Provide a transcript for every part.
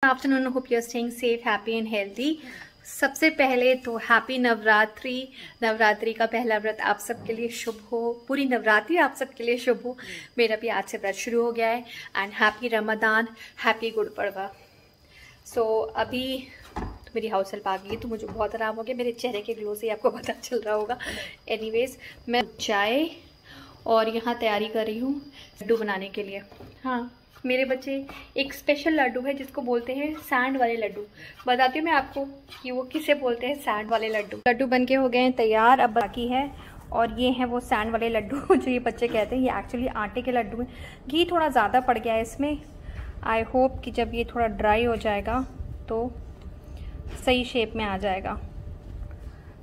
Afternoon, hope you are staying safe, happy and healthy. सबसे पहले तो हैप्पी नवरात्रि। नवरात्रि का पहला व्रत आप सबके लिए शुभ हो, पूरी नवरात्रि आप सबके लिए शुभ हो। मेरा भी आज से व्रत शुरू हो गया है। एंड हैप्पी रमदान, हैप्पी गुड़ पड़वा। सो अभी तो मेरी हाउस हेल्प आ गई है, तो मुझे बहुत आराम हो गया। मेरे चेहरे के ग्लो से आपको पता चल रहा होगा। एनीवेज, मैं चाय और यहाँ तैयारी कर रही हूँ लड्डू बनाने के लिए। हाँ, मेरे बच्चे एक स्पेशल लड्डू है जिसको बोलते हैं सैंड वाले लड्डू। बताती हूँ मैं आपको कि वो किसे बोलते हैं, सैंड वाले लड्डू। लड्डू बनके हो गए हैं तैयार, अब बाकी है। और ये हैं वो सैंड वाले लड्डू जो ये बच्चे कहते हैं। ये एक्चुअली आटे के लड्डू हैं। घी थोड़ा ज़्यादा पड़ गया है इसमें। आई होप कि जब ये थोड़ा ड्राई हो जाएगा तो सही शेप में आ जाएगा।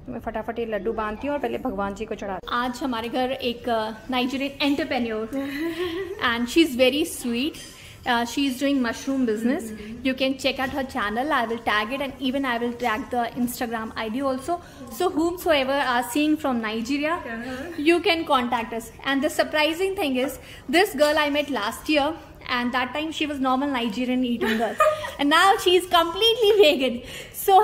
मैं फटाफट ये लड्डू बांधती हूँ और पहले भगवान जी को चढ़ाती हूँ। आज हमारे घर एक Nigerian entrepreneur and she is very sweet. She is doing mushroom business. You can check out her channel. I will tag it, and even I will tag the Instagram ID also. So whomsoever are seeing from Nigeria, you can contact us. And the surprising thing is, this girl I met last year, and that time she was normal Nigerian eating girl, and now she is completely vegan. So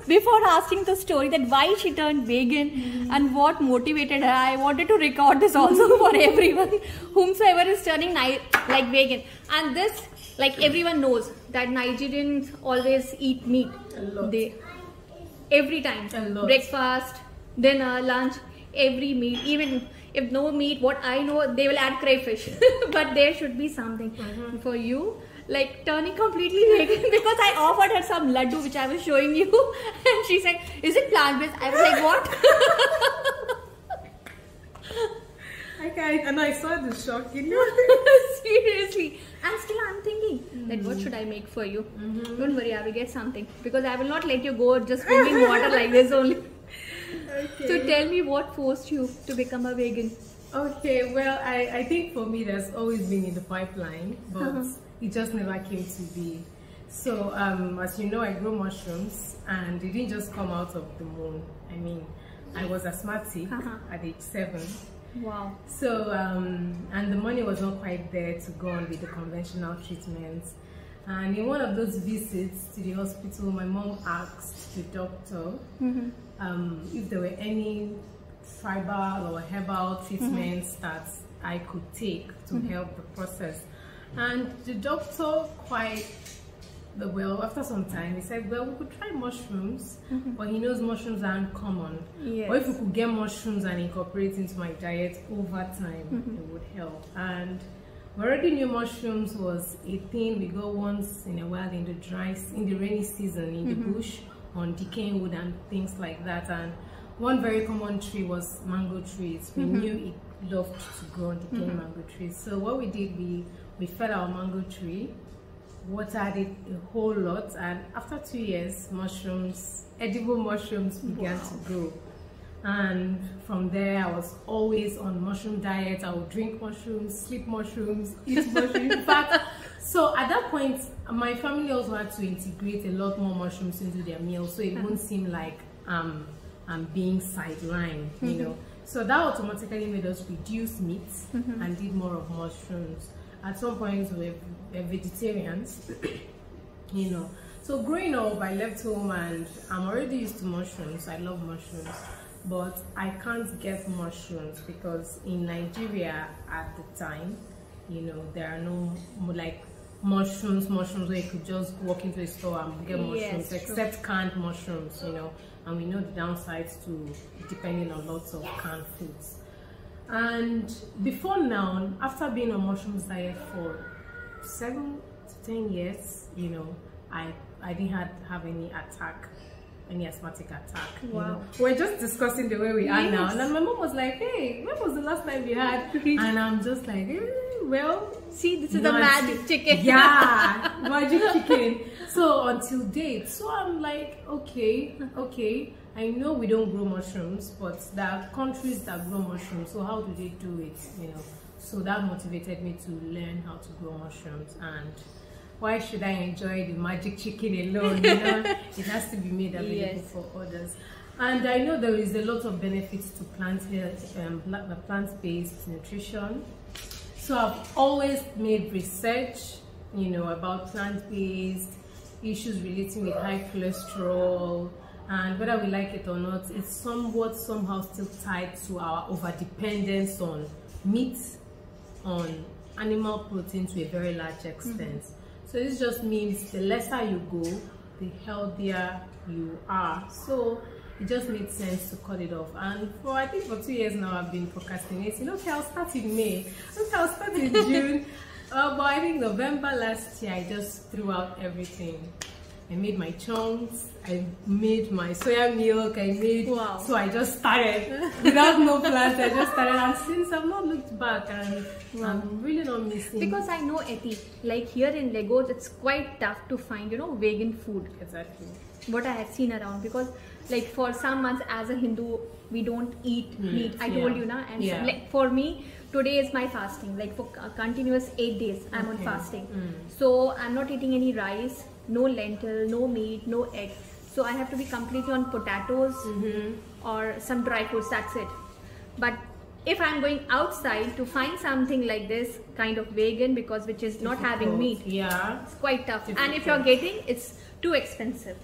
before asking the story that why she turned vegan and what motivated her, I wanted to record this also for everyone whomsoever is turning like vegan. And this, like everyone knows that Nigerians always eat meat. They every time, breakfast, dinner, lunch, every meal. Even if no meat, what I know, they will add crayfish. But there should be something for you. Like turning completely vegan, because I offered her some laddu which I was showing you, and she said, "Is it plant-based?" I was like, "What?" Okay, and I saw the shock in you. Seriously. And still I'm thinking that what should I make for you? Don't worry, I will get something, because I will not let you go just drinking water like this only. Okay. So tell me, what forced you to become a vegan? Okay, well, I think for me that's always been in the pipeline, but it just never came to be. So as you know, I grow mushrooms, and it didn't just come out of the moon. I mean, I was asthmatic at age 7. Wow. So and the money was not quite there to go on with the conventional treatments. And in one of those visits to the hospital, my mom asked the doctor if there were any tribal or herbal treatments that I could take to help the process. And the doctor, after some time, he said, well, we could try mushrooms, but he knows mushrooms aren't common. Yes. Or if we could get mushrooms and incorporate into my diet over time, it would help. And we already knew mushrooms was a thing we go once in a while in the rainy season, in the bush, on decaying wood and things like that. And one very common tree was mango trees. We knew it loved to grow on decaying mango trees. So what we did, we fed our mango tree, watered it a whole lot, and after 2 years, edible mushrooms began to grow. And from there, I was always on mushroom diet. I would drink mushrooms, sleep mushrooms, eat mushrooms. In fact, so at that point, my family also had to integrate a lot more mushrooms into their meals, so it won't seem like I'm being sidelined, you know. So that automatically made us reduce meat and did more of mushrooms. At some point, we were vegetarians, you know. So growing up, I left home and I'm already used to mushrooms. I love mushrooms, but I can't get mushrooms because in Nigeria at the time, you know, there are no like mushrooms where you could just walk into a store and get mushrooms, except canned mushrooms, you know. And we know the downsides to depending on lots of canned foods. And before now, after being on mushrooms diet for 7 to 10 years, you know, I didn't have any asthmatic attack. Wow. You know? We're just discussing the way we are now. And then my mom was like, hey, when was the last time we had? And I'm just like, well, see, this is the magic chicken. Yeah, magic chicken. So until date, so I'm like, okay, I know we don't grow mushrooms, but there are countries that grow mushrooms, so how do they do it, you know? So that motivated me to learn how to grow mushrooms. And why should I enjoy the magic chicken alone, you know? It has to be made available for others. And I know there is a lot of benefits to plant-based nutrition. So I've always made research, you know, about plant-based, issues relating with high cholesterol, and whether we like it or not, it's somehow still tied to our over-dependence on meat, on animal protein to a very large extent. So this just means the lesser you go, the healthier you are. So it just made sense to cut it off. And I think for 2 years now, I've been procrastinating. Okay, I'll start in May. Okay, I'll start in June. But I think November last year, I just threw out everything. I made my chunks, I made my soya milk, so I just started without no plans. I just started, and since I've not looked back, and I'm really not missing. Because I know, Eti, like here in Lagos, it's quite tough to find, vegan food. Exactly. What I have seen around, because like for some months as a Hindu, we don't eat meat. I told you na, and so, like for me, today is my fasting. Like for continuous 8 days, I'm on fasting. So I'm not eating any rice, no lentil, no meat, no egg. So I have to be completely on potatoes or some dry fruits. That's it. But if I'm going outside to find something like this kind of vegan, because which is not having meat, it's quite tough. And if you're getting, it's too expensive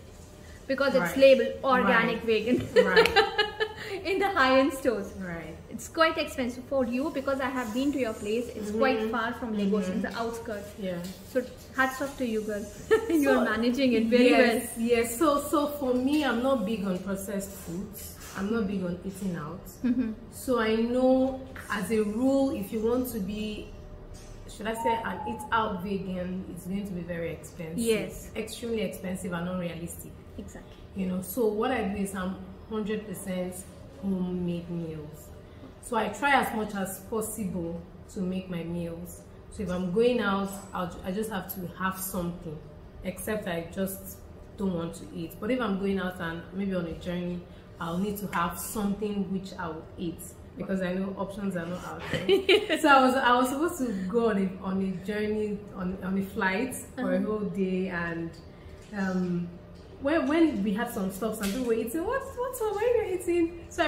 because it's labeled organic vegan in the high-end stores. It's quite expensive for you, because I have been to your place. It's quite far from Lagos, in the outskirts. So hats off to you, girl. You're managing it very well. Yes. So for me, I'm not big on processed foods. I'm not big on eating out. So I know, as a rule, if you want to be, should I say, an eat-out vegan, it's going to be very expensive. Yes. Extremely expensive and unrealistic. Exactly. So what I do is I'm 100% homemade meals. So I try as much as possible to make my meals. So if I'm going out, I just have to have something, except I just don't want to eat. But if I'm going out and maybe on a journey, I'll need to have something which I would eat, because I know options are not out there. So I was supposed to go on a journey, on a flight for a whole day, and when we had some stuff, some people were eating. What's up? What are you eating? So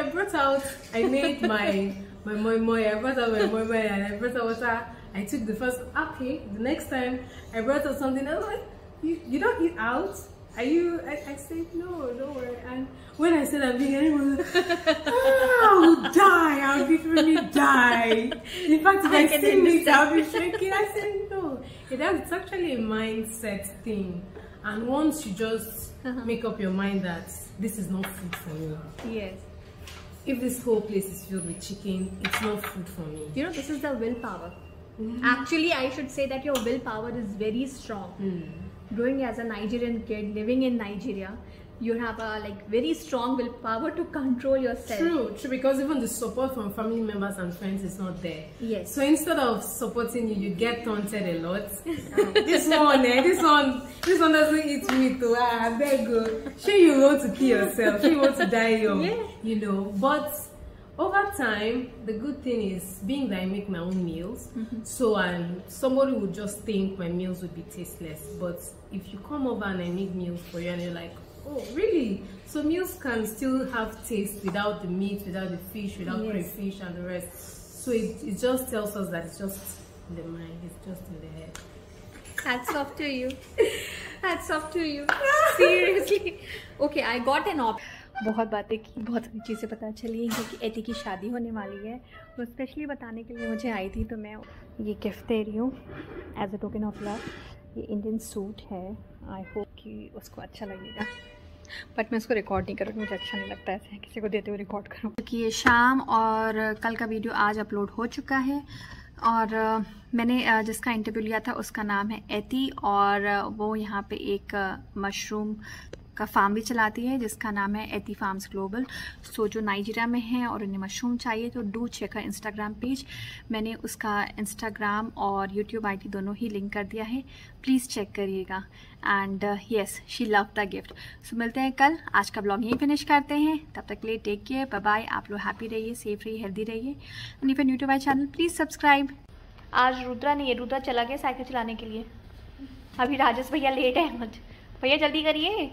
I made my moi moi. I brought out my moi moi, and I brought out water. I took the first. Okay, the next time I brought out something. I was like, you don't eat out? Are you? I said no, don't worry. And when I said I'm vegan, everyone was like, I will die. I'll literally die. In fact, if I see meat, I'll be shaking. I said no. It's actually a mindset thing. And once you just make up your mind that this is not food for me. Yes. If this whole place is filled with chicken, it's not food for me. This is the willpower. Actually, I should say that your willpower is very strong. Growing as a Nigerian kid, living in Nigeria, you have a very strong willpower to control yourself. True, because even the support from family members and friends is not there. Yes. So instead of supporting you, you get taunted a lot. This one doesn't eat meat. There you go. Sure, you want to kill yourself. You want to die young. But over time, the good thing is, being that I make my own meals, so somebody would just think my meals would be tasteless. But if you come over and I make meals for you and you're like, oh, really? So meals can still have taste without the meat, without the fish, without crayfish and the rest. So it just tells us that it's just in the mind, it's just in the head. Hats off to you. Hats off to you. Seriously. Okay, I got an option. बहुत बातें की, बहुत सारी चीज़ें पता चली, क्योंकि एती की शादी होने वाली है, वो स्पेशली बताने के लिए मुझे आई थी, तो मैं ये गिफ्ट दे रही हूँ as a token of love. ये इंडियन सूट है, आई होप कि उसको अच्छा लगेगा, बट मैं उसको रिकॉर्ड नहीं करूँगी, मुझे अच्छा नहीं लगता ऐसे किसी को देते हुए रिकॉर्ड करूँ। क्योंकि ये शाम और कल का वीडियो आज अपलोड हो चुका है, और मैंने जिसका इंटरव्यू लिया था उसका नाम है एती, और वो यहाँ पे एक मशरूम का फार्म भी चलाती है जिसका नाम है एती फार्म्स ग्लोबल। सो जो नाइजीरिया में है और उन्हें मशरूम चाहिए तो do check her Instagram page. मैंने उसका इंस्टाग्राम और यूट्यूब आईडी दोनों ही लिंक कर दिया है, प्लीज़ चेक करिएगा। And yes, she love the gift. So मिलते हैं कल, आज का ब्लॉग यहीं फिनिश करते हैं, तब तक के लिए टेक केयर, बाय बाय। आप लोग हैप्पी रहिए, सेफ रहिए, हेल्दी रहिए, and if you new to my channel please subscribe. आज रुद्रा नहीं है, रुद्रा चला गया साइकिल चलाने के लिए, अभी राजेश भैया लेट है, भैया जल्दी करिए।